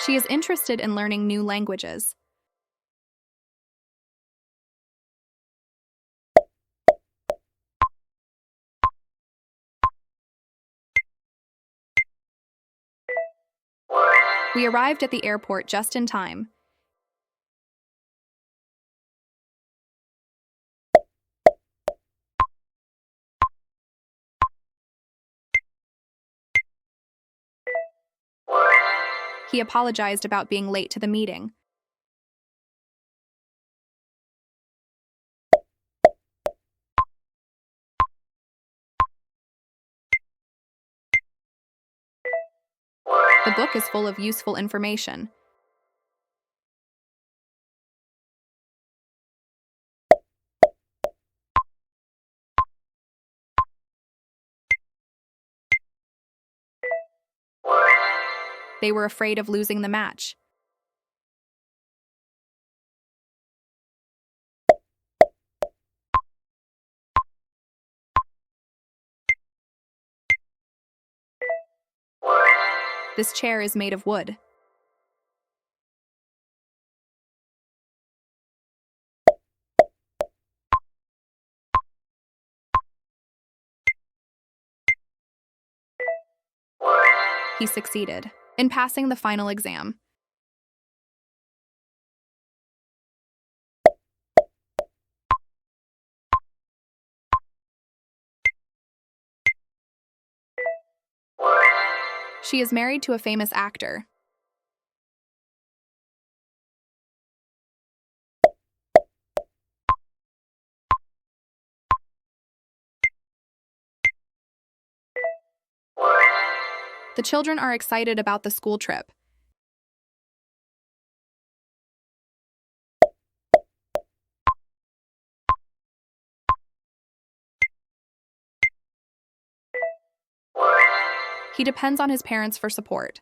She is interested in learning new languages. We arrived at the airport just in time. He apologized about being late to the meeting. The book is full of useful information. They were afraid of losing the match. This chair is made of wood. He succeeded in passing the final exam. She is married to a famous actor. The children are excited about the school trip. He depends on his parents for support.